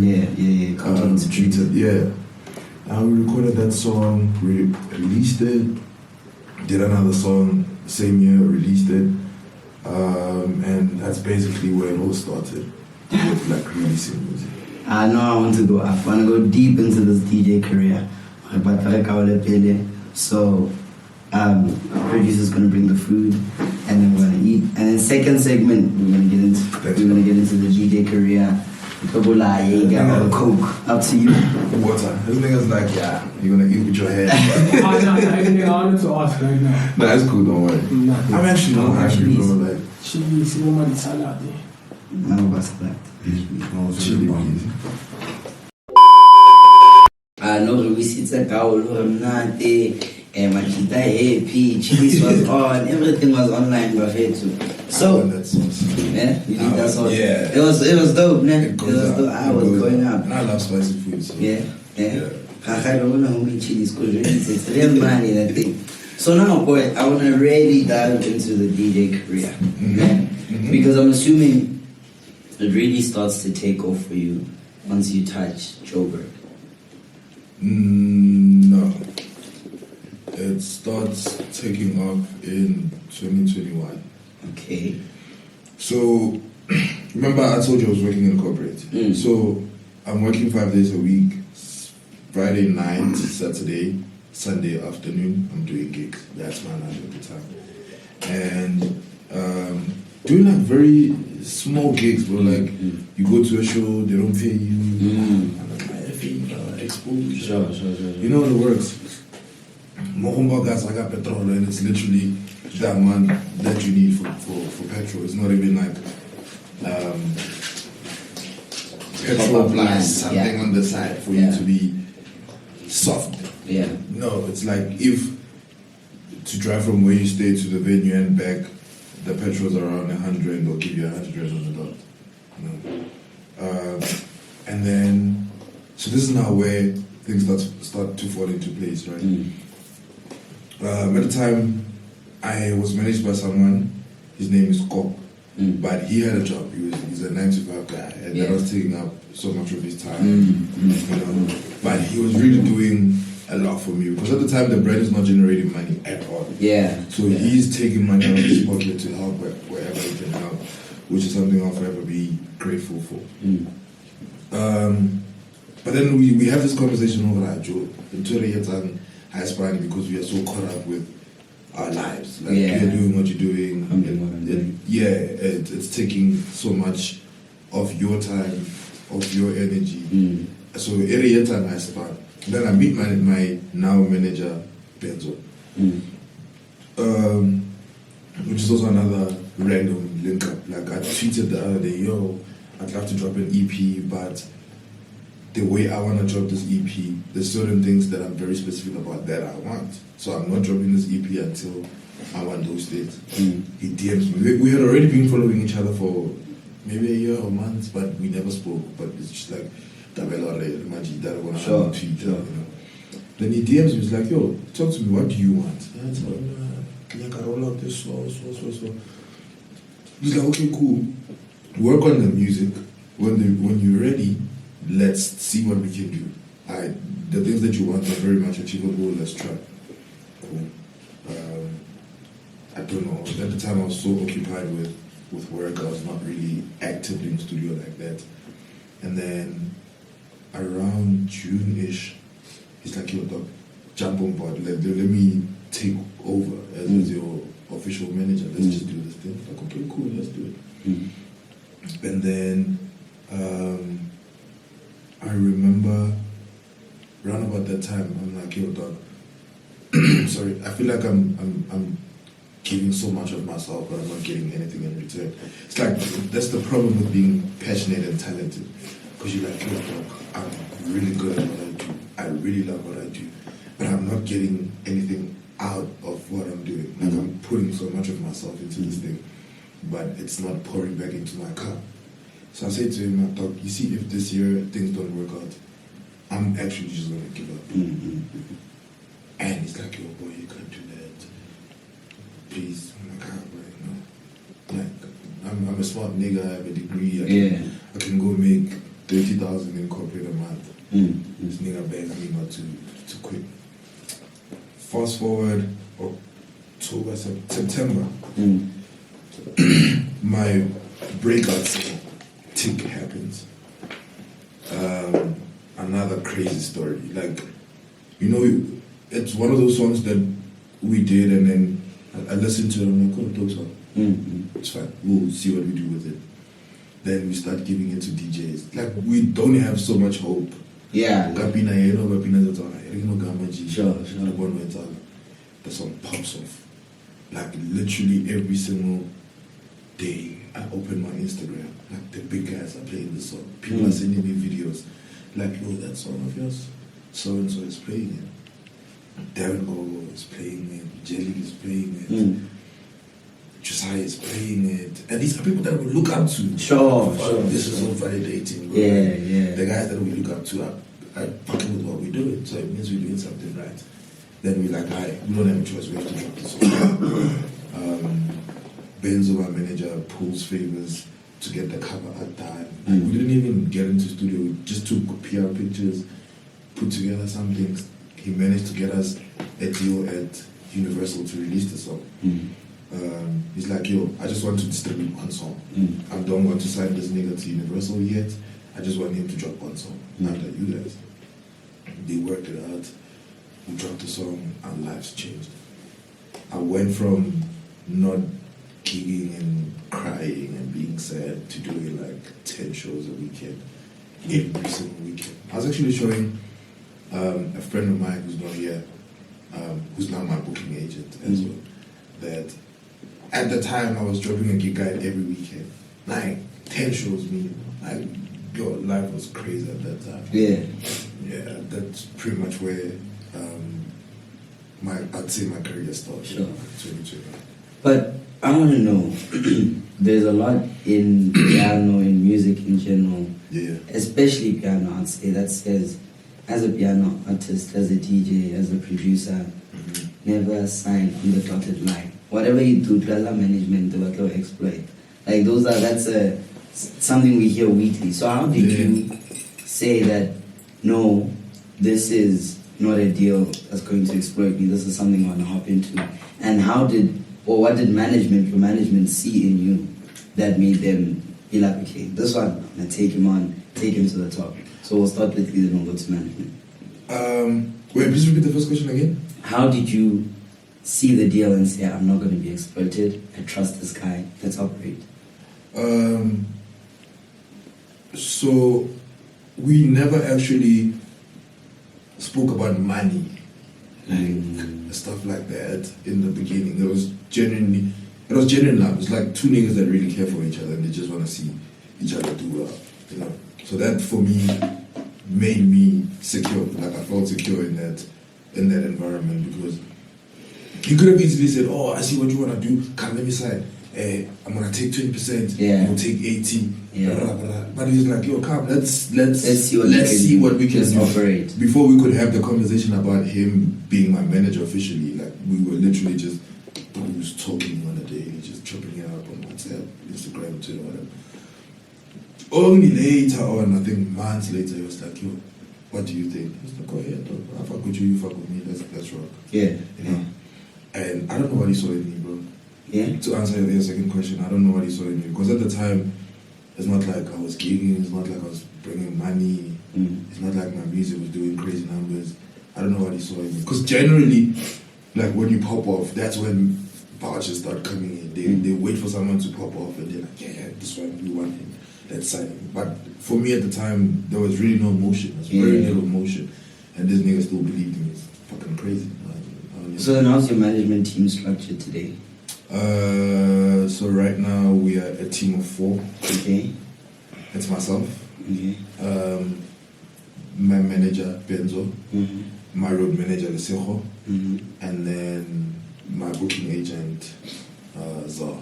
treated. And we recorded that song, we released it, did another song same year, released it, and that's basically where it all started with like releasing music. I know I want to go deep into this DJ career. So our producer's gonna bring the food and then we're gonna eat. And then second segment we're gonna get into the DJ career. Coke. Up to you. Water. This nigga's like, yeah, you're gonna eat with your head. I wanted to ask right now. No, that's cool, don't worry. I'm actually not hungry, bro. Like, chili, woman, salad. No, what's that? Chili, please. I know we sit at Makita happy, cheese was on, everything was online buffet too. So yeah, you think that's all? Yeah. It was dope, man. It was up. dope. I was going up. And I love spicy food, so Yeah. I don't know how many chilies because it's real money that thing. So now, boy, I wanna really dive into the DJ career. Because I'm assuming it really starts to take off for you once you touch Joburg. No. It starts taking off in 2021. Okay. So, remember I told you I was working in a corporate. So, I'm working 5 days a week. Friday night, Saturday, Sunday afternoon, I'm doing gigs. That's my life at the time. And doing like very small gigs, but like you go to a show, they don't pay you. Exposure. Sure. You know how it works. Mohomba gas, I got petrol, and it's literally that amount that you need for petrol. It's not even like petrol plus something on the side for you to be soft. Yeah. No, it's like if to drive from where you stay to the venue and back, the petrol's around 100, they'll give you 100 on the dot. And then, so this is now where things start to fall into place, right? At the time, I was managed by someone. His name is Kok, but he had a job. He's a 9-to-5 guy, and that was taking up so much of his time. You know? But he was really doing a lot for me because at the time the brand is not generating money at all. So he's taking money out of his pocket to help wherever he can help, which is something I'll forever be grateful for. But then we have this conversation over that, Joe, and high spine because we are so caught up with our lives. Like you're doing what you're doing. It's taking so much of your time, of your energy. So every time I spine. Then I meet my now manager, Benzo. Which is also another random link up. Like I tweeted the other day, yo, I'd love to drop an EP, but the way I want to drop this EP, there's certain things that I'm very specific about that I want. So I'm not dropping this EP until I want those things. He DMs me. We had already been following each other for maybe a year or months, but we never spoke. But it's just like, sure. You know? Then he DMs me, he's like, yo, talk to me, what do you want? And I told him, can I roll out this slow. He's like, okay, cool. Work on the music. When you're ready, let's see what we can do. The things that you want are very much achievable. Let's try. Cool. I don't know. At the time, I was so occupied with work. I was not really actively in the studio like that. And then around June-ish, he's like, yo, Doc, jump on board. Let me take over as your official manager. Let's just do this thing. Like, okay, cool. Let's do it. And then I remember around about that time, I'm like, yo, Doc, sorry, I feel like I'm giving so much of myself, but I'm not getting anything in return. It's like, that's the problem with being passionate and talented. Because you're like, yo, Doc, I'm really good at what I do. I really love what I do. But I'm not getting anything out of what I'm doing. Like, I'm putting so much of myself into this thing, but it's not pouring back into my cup. So I said to him, Doc, you see, if this year things don't work out, I'm actually just going to give up. And he's like, yo, boy, you can't do that. Please. I'm like, boy, no. Like, I'm a smart nigga, I have a degree. I can go make 30,000 in corporate a month. This nigga begs me not to quit. Fast forward, October, September, my breakout tick happens. Another crazy story. Like, you know, it's one of those songs that we did, and then I listened to it. I'm like, oh, dope song. It's fine. We'll see what we do with it. Then we start giving it to DJs. Like, we don't have so much hope. Yeah. Sure. The song pops off. Like, literally every single day, I open my Instagram. Like, the big guys are playing the song. People are sending me videos. Like, yo, that song of yours, so-and-so is playing it. Darren Gogo is playing it. Jelly is playing it. Josiah is playing it. And these are people that we look up to. Sure. This is so validating. Bro. Yeah. The guys that we look up to are fucking with what we're doing. So it means we're doing something right. Then we're like, we don't have a choice. We have to drop this song. Benzo, our manager, pulls favors to get the cover art done. We didn't even get into studio. We just took PR pictures, put together some things. He managed to get us a deal at Universal to release the song. He's like, yo, I just want to distribute one song. I don't want to sign this nigga to Universal yet. I just want him to drop one song under you guys. They worked it out. We dropped the song, our lives changed. I went from not gigging and crying and being sad to doing like 10 shows a weekend, every single weekend. I was actually showing a friend of mine who's not here who's now my booking agent as well, that at the time I was dropping a gig guide every weekend, like 10 shows minimum. Like, your life was crazy at that time. Yeah. Yeah, that's pretty much where I'd say my career started. Sure. 2020. But I want to know, there's a lot in piano, in music in general, Yeah. especially piano, I'd say, that says, as a piano artist, as a DJ, as a producer, never sign on the dotted line. Whatever you do, Dwella management, Dwella exploit. Like that's something we hear weekly. So how did you say that, no, this is not a deal that's going to exploit me, this is something I want to hop into? And what did your management see in you that made them be like, okay, this one, I'm going to take him on, take him to the top. So we'll start with you, then we'll go to management. Wait, please repeat the first question again. How did you see the deal and say, I'm not going to be exploited, I trust this guy, let's operate? So we never actually spoke about money, like stuff like that in the beginning. It was genuine love. It's like two niggas that really care for each other and they just want to see each other do well, you know. So that for me made me secure. Like I felt secure in that environment, because he could have easily said, "Oh, I see what you want to do. Come, let me sign. I'm gonna take 20%. Yeah. You'll take 80. Yeah. Blah, blah, blah." But he's like, "Yo, come, let's see what we can just do. Operate." Before we could have the conversation about him being my manager officially, like we were literally just talking on a daily, just chopping it up on WhatsApp, Instagram, Twitter, whatever. Only later on, I think months later, he was like, "Yo, what do you think?" I was like, "Go ahead, dog. I fuck with you fuck with me. That's rock." Yeah. You know? And I don't know what he saw in me, bro. Yeah. To answer your second question, I don't know what he saw in me, because at the time, it's not like I was gigging, it's not like I was bringing money, it's not like my music was doing crazy numbers. I don't know what he saw in me, because generally, like when you pop off, that's when vouchers start coming in. They wait for someone to pop off and they're like, yeah, this one, we want him, let's sign him. But for me at the time, there was really no motion. There was very little motion, and this nigga still believed in me. It's fucking crazy. So then how's your management team structured today? So right now we are a team of 4. Okay. It's myself, Okay. my manager Benzo, Mm-hmm. my road manager Lesejo, Mm-hmm. and then my booking agent Zah.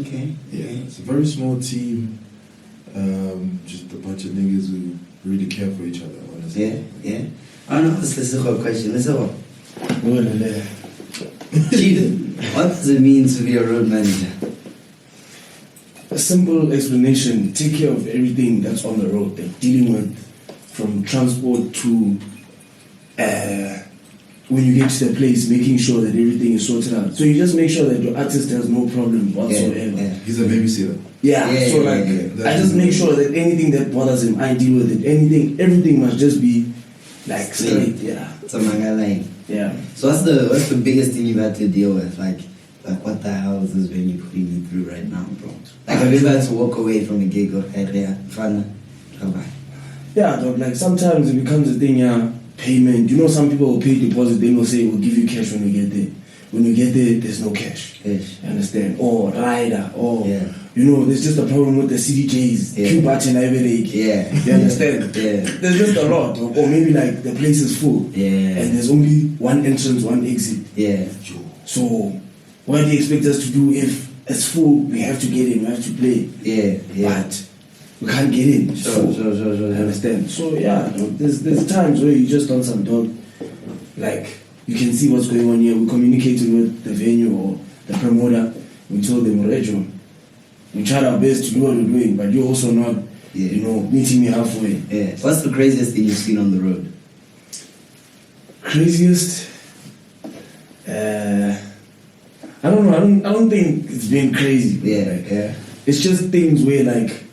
Okay. Yeah, it's a very small team. Just a bunch of niggas who really care for each other, honestly. Yeah. I don't know, this is a question. Chief, what does it mean to be a road manager? A simple explanation: take care of everything that's on the road, like dealing with from transport to when you get to the place, making sure that everything is sorted out. So you just make sure that your artist has no problem whatsoever. Yeah. He's a babysitter. So like I just make sure that anything that bothers him, I deal with it. Everything must just be like straight. Yeah. It's a manga line. Yeah. So what's the biggest thing you've had to deal with? Like what the hell is this venue putting me through right now, bro? Like have you ever had to walk away from a gig or Yeah, dog, like sometimes it becomes a thing, payment. You know, some people will pay deposit, then will say we'll give you cash when you get there. When you get there, there's no cash. Yes. You understand? Or rider, or Yeah. you know, there's just a problem with the CDJs, Q button every day. Yeah. You understand? Yeah. There's just a lot. Or maybe like the place is full. Yeah. And there's only one entrance, one exit. Yeah. So what do you expect us to do if it's full? We have to get in, we have to play. Yeah. But we can't get in. Sure. I understand. So yeah, there's times where you just on some dog, like you can see what's going on here. We communicated with the venue or the promoter. We told them, Rejo, we tried our best to do what we're doing, but you're also not, meeting me halfway. Yeah. What's the craziest thing you've seen on the road? Craziest? I don't know. I don't think it's been crazy. Yeah. It's just things where like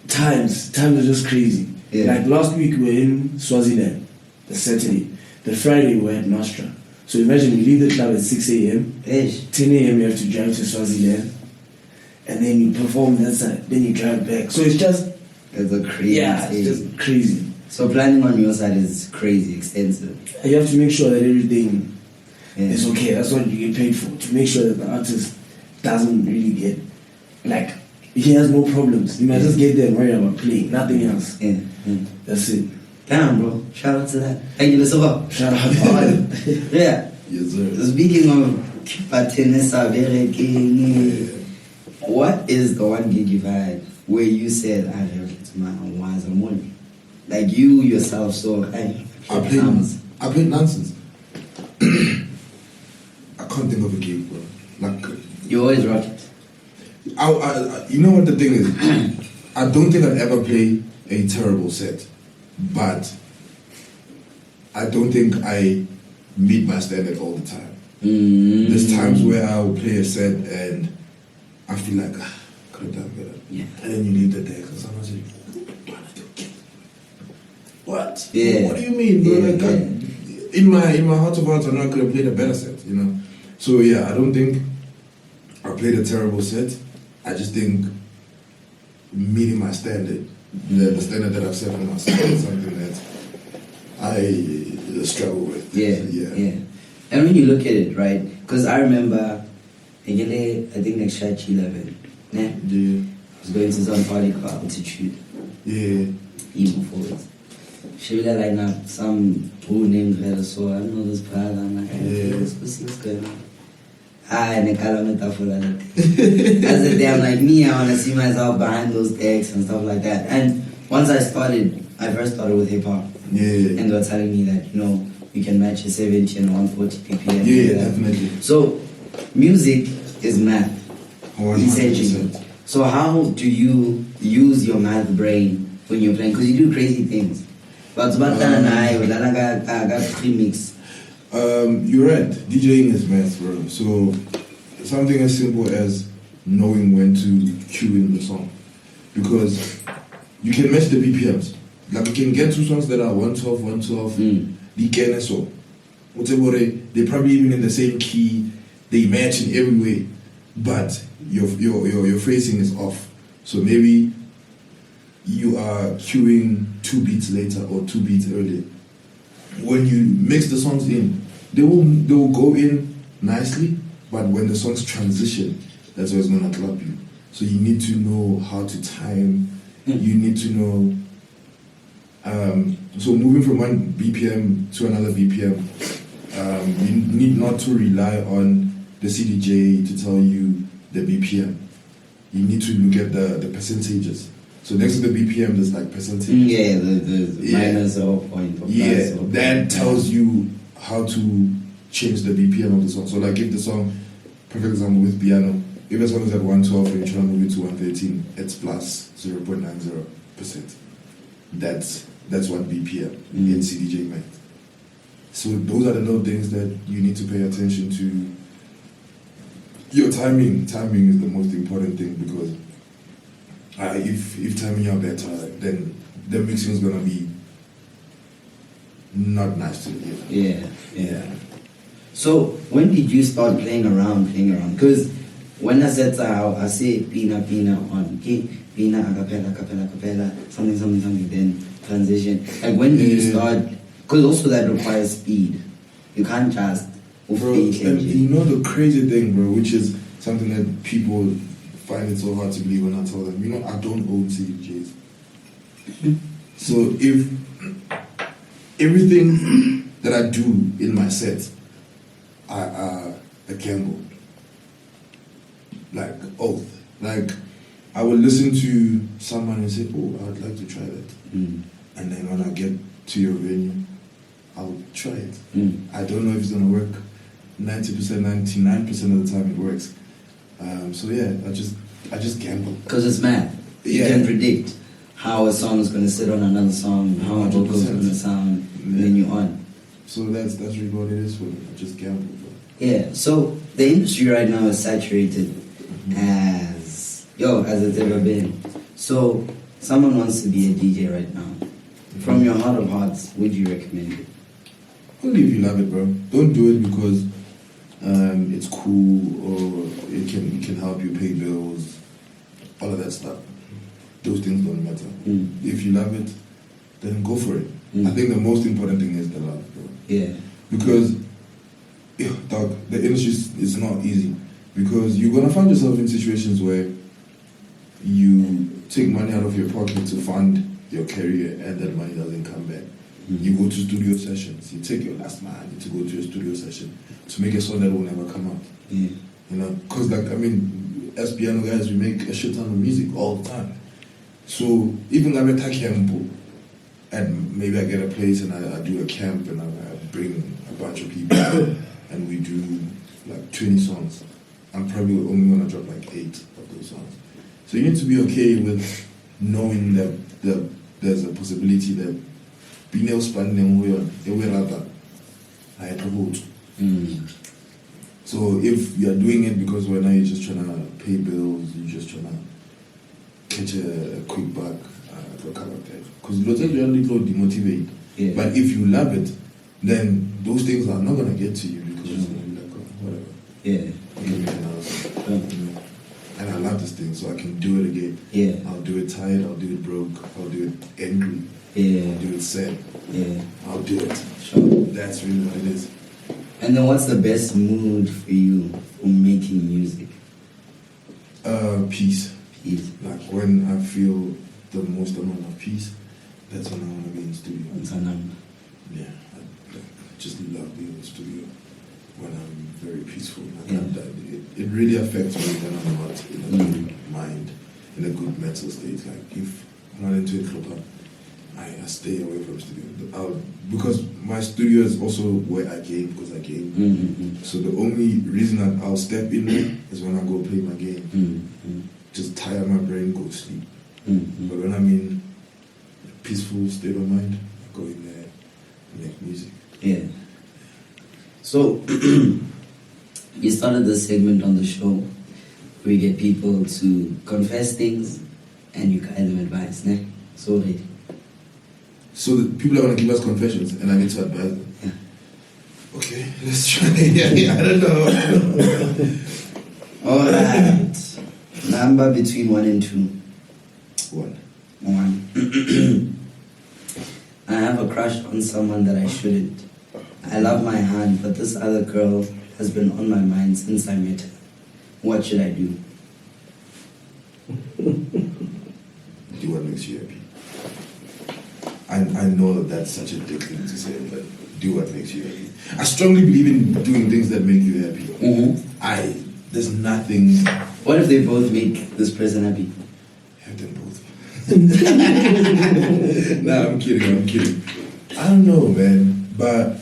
times are just crazy. Yeah. Like last week we were in Swaziland, the Saturday. The Friday we were at Nostra. So imagine you leave the club at 6 a.m. 10 a.m. you have to drive to Swaziland, and then you perform that side. Then you drive back. So it's just It's a crazy. it's just crazy. So planning on your side is crazy extensive. You have to make sure that everything Yeah. is okay. That's what you get paid for. To make sure that the artist doesn't really get, like, he has no problems. You might just get there and worry about playing, nothing else. Yeah. That's it. Damn, bro. Shout out to that. Thank you, Lucifer. Shout out. Yeah. Yes, sir. Speaking of Patenesa Vereking, what is the one gig you've had where you said, I have it to my wise money? Like you yourself, so I played nonsense. I can't think of a gig, bro. Like, you always rock it. you know what the thing is? I don't think I'd ever play a terrible set, but I don't think I meet my standard all the time. There's times where I'll play a set and I feel like, could have done better. Yeah. And then you leave the deck and someone says, what? Yeah. What do you mean, bro? Yeah, Like, in my heart of hearts, I know I could have played a better set, you know? So yeah, I don't think I played a terrible set. I just think meeting my standard, the standard that I've set for myself is something that I struggle with. Yeah. And when you look at it, right? Because I remember, I think like Shach 11, Yeah. I was going to some party called Altitude, Yeah. even forwards. She really line up some who named READASOUL. I don't know this brother. I'm like, Yeah. what's going on? And I call him As a day, I'm like, me, I want to see myself behind those decks and stuff like that. And once I first started with hip hop. Yeah. And they were telling me that, you know, you can match a 70 and 140 ppm. Yeah, definitely. So, music is math, essentially. 100%. So, how do you use your math brain when you're playing? Because you do crazy things. But premix. You're right. DJing is math, bro. So something as simple as knowing when to cue in the song, because you can match the BPMs. Like you can get two songs that are 112. The can so whatever they're probably even in the same key. They match in every way, but your phrasing is off. So maybe you are cueing 2 beats later or 2 beats earlier. When you mix the songs in, they will go in nicely, but when the songs transition, that's where it's gonna club you. So you need to know how to time. You need to know. So moving from one BPM to another BPM, you need not to rely on the CDJ to tell you the BPM. You need to look at the percentages. So next to the BPM, there's like percentage. Yeah, the minus 0.5. Yeah, that tells you how to change the BPM of the song. So like if the song, perfect example with piano, if the song is at 112 and you're trying to move it to 113, it's plus 0.90%. That's what BPM in CDJ meant. So those are the little things that you need to pay attention to. Your timing is the most important thing, because if timing are better, then the mixing is gonna be not nice to hear. Yeah. So when did you start playing around? Because when I said I say pina on pina acapella, something, then transition. Like when did you start? Because also that requires speed. You can't just Bro, and you know the crazy thing, bro, which is something that people find it so hard to believe when I tell them, you know, I don't own CDJs. So if everything that I do in my sets are a gamble, like oath, like I will listen to someone and say, oh, I'd like to try that. And then when I get to your venue, I'll try it. I don't know if it's gonna work. 90%, 99% of the time it works. So yeah, I just gamble. Because it's math. You can predict how a song is going to sit on another song, how a vocal is going to sound, and then you're on. So that's really what it is for me. I just gamble. Bro. Yeah. So the industry right now is saturated as it's ever been. So someone wants to be a DJ right now. From your heart of hearts, would you recommend it? Only if you love it, bro. Don't do it because it's cool or it can help you pay bills, all of that stuff. Those things don't matter. If you love it, then go for it. Mm. I think the most important thing is the love, bro. Yeah. Because dog, the industry is not easy. Because you're gonna find yourself in situations where you take money out of your pocket to fund your career and that money doesn't come back. Mm. You go to studio sessions, you take your last money to go to your studio session to make a song that will never come out. Yeah. You know, because like, I mean, as piano guys, we make a shit ton of music all the time. So even I'm at camp, and maybe I get a place and I do a camp and I bring a bunch of people and we do like 20 songs. I'm probably only gonna drop like 8 of those songs. So you need to be okay with knowing that there's a possibility that being able to spend I promote. So if you're doing it because right now you're just trying to pay bills, you're just trying to catch a quick buck, because lots of you only demotivate. Yeah. But if you love it, then those things are not gonna get to you because you're like, oh, whatever. Yeah. Give me another song. And I love this thing, so I can do it again. Yeah. I'll do it tired, I'll do it broke, I'll do it angry, Yeah. I'll do it sad, Yeah. I'll do it. Sure. That's really what it is. And then what's the best mood for you for making music? Peace. Peace. Like when I feel the most amount of peace, that's when I want to be in the studio. What's her number? Yeah, I just love being in the studio when I'm very peaceful. Like Yeah. it really affects me when I'm not in a good mind, in a good mental state. Like if I'm not into a club, I stay away from studio. Because my studio is also where I game, because I game. Mm-hmm. So the only reason that I'll step in there is when I go play my game. Mm-hmm. Just tire my brain, go sleep. Mm-hmm. But when I'm in a peaceful state of mind, I go in there and make music. Yeah. So, you started this segment on the show where we get people to confess things and you guide them advice, ne? So ready. So the people are going to give us confessions and I need to advise them. Yeah. Okay, let's try. Yeah, I don't know. Alright. Number between 1 and 2. 1. 1. I have a crush on someone that I shouldn't. I love my hand, but this other girl has been on my mind since I met her. What should I do? Do what makes you happy. I know that that's such a dick thing to say, but do what makes you happy. I strongly believe in doing things that make you happy. Mm-hmm. There's nothing. What if they both make this person happy? Have them both. Nah, I'm kidding. I don't know, man. But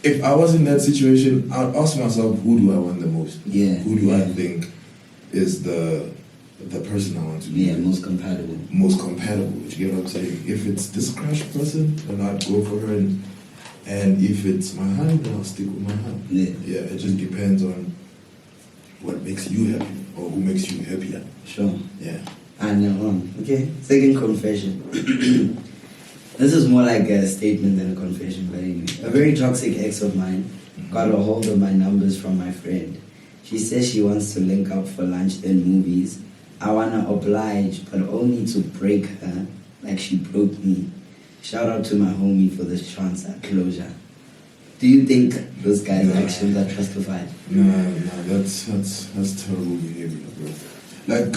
if I was in that situation, I'd ask myself, who do I want the most? Yeah. Who do I think is the person I want to be? Yeah, most compatible. Most compatible. You get what I'm saying? If it's this crush person, then I'd go for her. And if it's my hand, then I'll stick with my hand. Yeah. It just depends on what makes you happy or who makes you happier. Sure. Yeah. I know. Okay. Second confession. This is more like a statement than a confession, but anyway. A very toxic ex of mine got a hold of my numbers from my friend. She says she wants to link up for lunch then movies. I wanna oblige, but only to break her like she broke me. Shout out to my homie for this chance at closure. Do you think those guys' actions are justified? No, that's terrible behavior, bro. Like,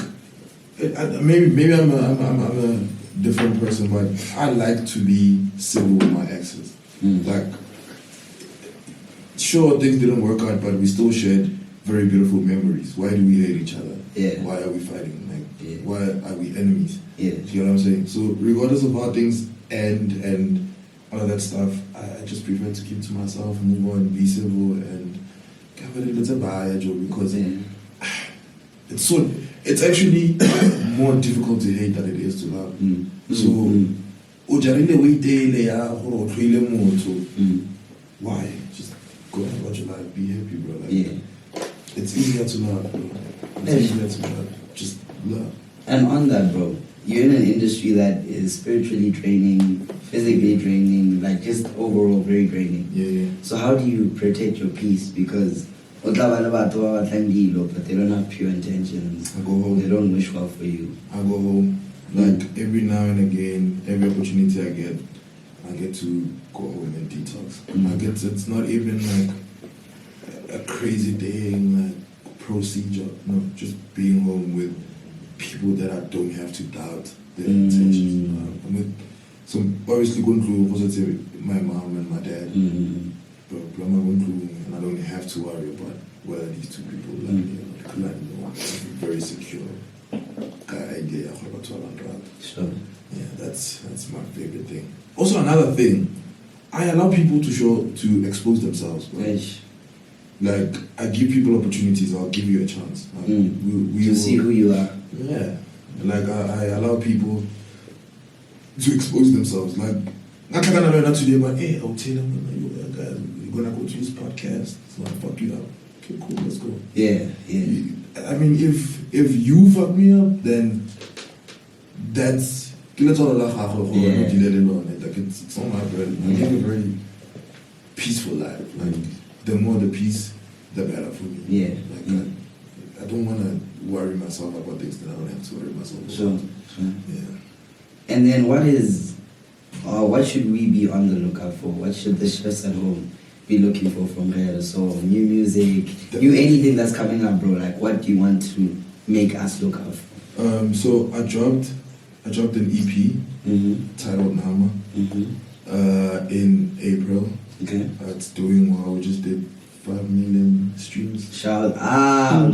maybe I'm a different person, but I like to be civil with my exes. Like, sure, things didn't work out, but we still shared very beautiful memories. Why do we hate each other? Yeah. Why are we fighting? Like, Yeah. why are we enemies? Yeah. Do you know what I'm saying? So regardless of how things end and all of that stuff, I just prefer to keep to myself, move on, be civil, and have a little bit because it's actually more difficult to hate than it is to love. So why? Just go and watch your life, be happy, bro. Like, Yeah. it's easier to love, bro. It's easier to love. Just love. And on that, bro, you're in an industry that is spiritually draining, physically draining, like just overall very draining. Yeah. So how do you protect your peace? Because but they don't have pure intentions. I go home. They don't wish well for you. I go home. Like every now and again, every opportunity I get to go home and detox. It's not even like a crazy thing, like procedure. No, just being home with people that I don't have to doubt their intentions. So obviously going through positive, my mom and my dad. But I'm going through, and I don't have to worry about whether these two people like me or not. Because I know I'm very secure. Sure. Yeah, that's my favorite thing. Also, another thing, I allow people to expose themselves. Right? Like, I give people opportunities. I'll give you a chance. Like, to see who you are. Yeah, like I allow people to expose themselves. Like, not today, but hey, I'll tell them, guys, you're gonna go to this podcast. It's gonna fuck you up. Okay, cool, let's go. Yeah. I mean, if you fuck me up, then that's it's not my bread. I live a very peaceful life. Like, the more the peace, the better for me. Yeah. Like, I don't want to worry myself about things that I don't have to worry myself about. Sure. Yeah. And then what should we be on the lookout for? What should the chefs at home be looking for from READASOUL? New music, anything that's coming up, bro. Like, what do you want to make us look out for? So I dropped an EP titled Nama in April. Okay. It's doing well. We just did 5 million streams. Shout out.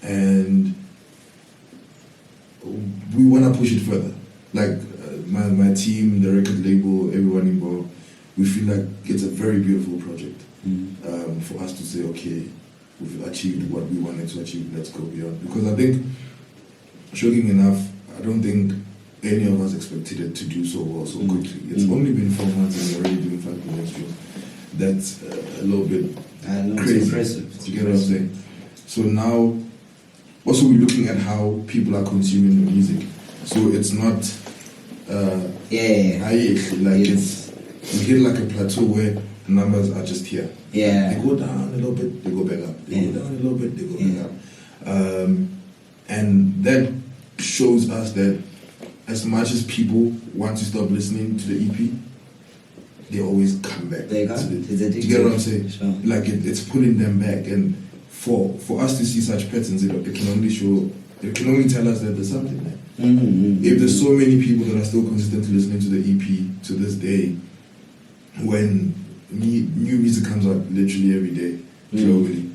And we want to push it further. Like, my team, the record label, everyone involved, we feel like it's a very beautiful project. For us to say, okay, we've achieved what we wanted to achieve, let's go beyond. Because I think, shocking enough, I don't think any of us expected it to do so well so quickly. It's only been 4 months and we're already doing 5 million streams. That's a little bit crazy. Impressive. Do you get what I'm saying? So now, also we're looking at how people are consuming the music. So it's not we hit like a plateau where the numbers are just here. Yeah. They go down a little bit, they go back up. They go down a little bit, they go back up. And that shows us that as much as people want to stop listening to the EP, they always come back. They come. Do you get what I'm saying? Sure. Like it's pulling them back, and for us to see such patterns, it can only tell us that there's something there. If there's so many people that are still consistently listening to the EP to this day, when new music comes out literally every day globally,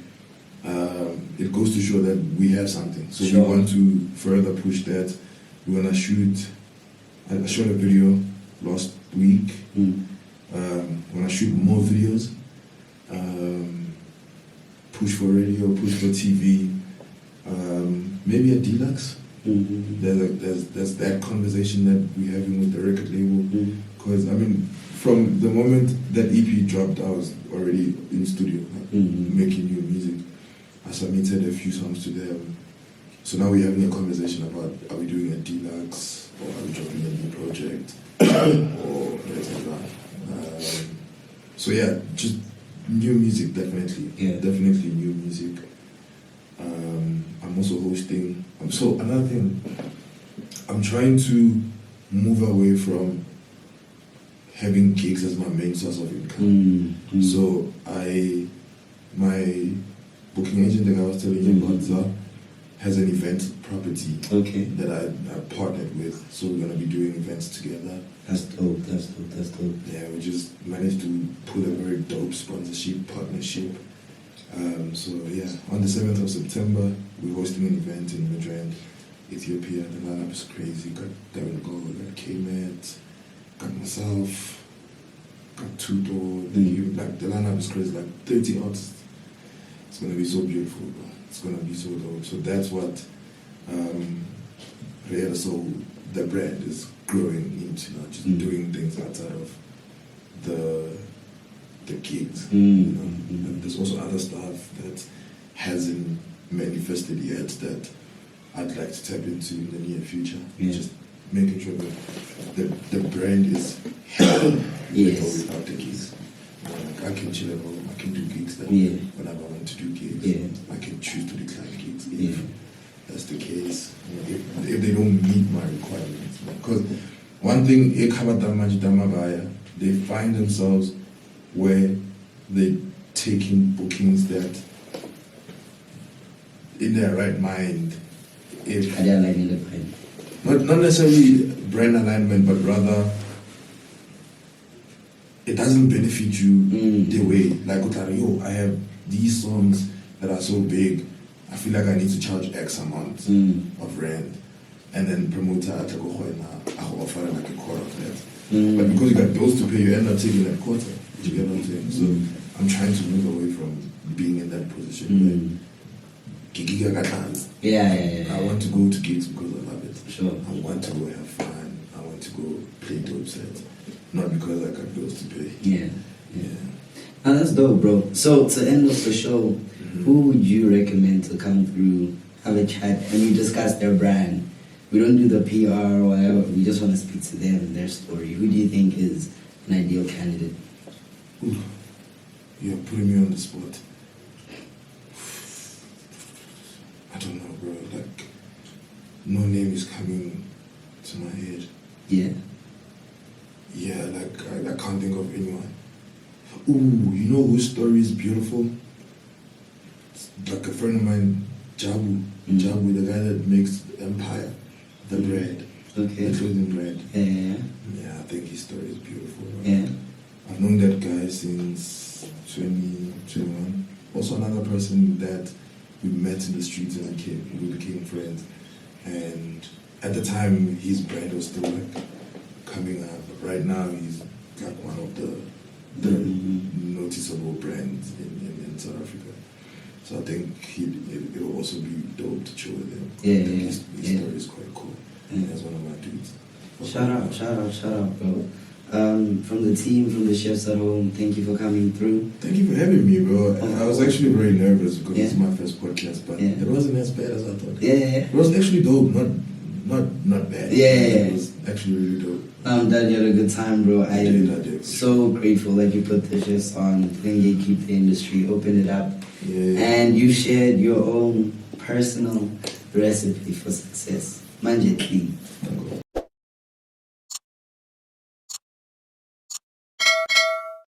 it goes to show that we have something. So we want to further push that. We want to shoot. I shot a video last week. Want to shoot more videos. Push for radio, push for TV. Maybe a deluxe. There's that conversation that we're having with the record label. Because I mean, from the moment that EP dropped, I was already in the studio making new music. I submitted a few songs to them. So now we're having a conversation about, are we doing a deluxe, or are we dropping a new project, or etc. So yeah, just new music, definitely. Yeah. Definitely new music. I'm also hosting. So another thing, I'm trying to move away from having gigs as my main source of income. So my booking agent that I was telling you about, Zah, has an event property that I partnered with. So we're gonna be doing events together. That's dope. Yeah, we just managed to pull a very dope sponsorship partnership. So yeah, on the 7th of September, we're hosting an event in Madrid, Ethiopia. The lineup is crazy. Got Devin Gold, got K-Met, got myself, got Tuto. The lineup is crazy, like 30 artists. It's gonna be so beautiful, bro. It's gonna be so dope. So that's what READASOUL, the brand, is growing into now, just doing things outside of the gigs. You know? And there's also other stuff that hasn't manifested yet that I'd like to tap into in the near future. Just making sure that the brand is healthy with or without the gigs. Like, I can chill at home, I can do gigs that whenever I want to do gigs. I can choose to decline gigs if that's the case. If they don't meet my requirements. Because one thing, they find themselves where they're taking bookings that, in their right mind, if I don't like in the brand. not necessarily brand alignment, but rather it doesn't benefit you the way. Like, yo, I have these songs that are so big, I feel like I need to charge X amount of rent. And then promoter I offer like a quarter of that. But because you got bills to pay, you end up taking that quarter. You get what I'm saying? So I'm trying to move away from being in that position. Yeah. I want to go to gigs because I love it. Sure. I want to go have fun. I want to go play dope sets. Not because I got bills to pay. Yeah. Oh, that's dope, bro. So to end off the show, who would you recommend to come through, have a chat, and we discuss their brand? We don't do the PR or whatever. We just want to speak to them and their story. Who do you think is an ideal candidate? Ooh, you're putting me on the spot. I don't know, bro. Like, no name is coming to my head. Yeah. Yeah, like, I can't think of anyone. Ooh, you know whose story is beautiful? It's like a friend of mine, Jabu. Jabu, the guy that makes Empire, the bread. Okay. The clothing bread. Yeah. Yeah, I think his story is beautiful. Right? Yeah. I've known that guy since 2021. Also another person that we met in the streets and we became friends. And at the time, his brand was still like coming up. But right now, he's like one of the noticeable brands in South Africa. So I think it will also be dope to chill with him. Yeah. His story is quite cool. Yeah. That's one of my dudes. Shout out, bro. From the team, from the chefs at home, thank you for coming through. Thank you for having me, bro. I was actually very nervous because it's Yeah. my first podcast, but Yeah. it wasn't as bad as I thought. Yeah. It was actually dope, not bad. Yeah. It was actually really dope. I'm glad you had a good time, bro. I I am did. so grateful that you put the chefs on, didn't gatekeep the industry, opened it up, Yeah. and you shared your own personal recipe for success. Manje clean. Thank you.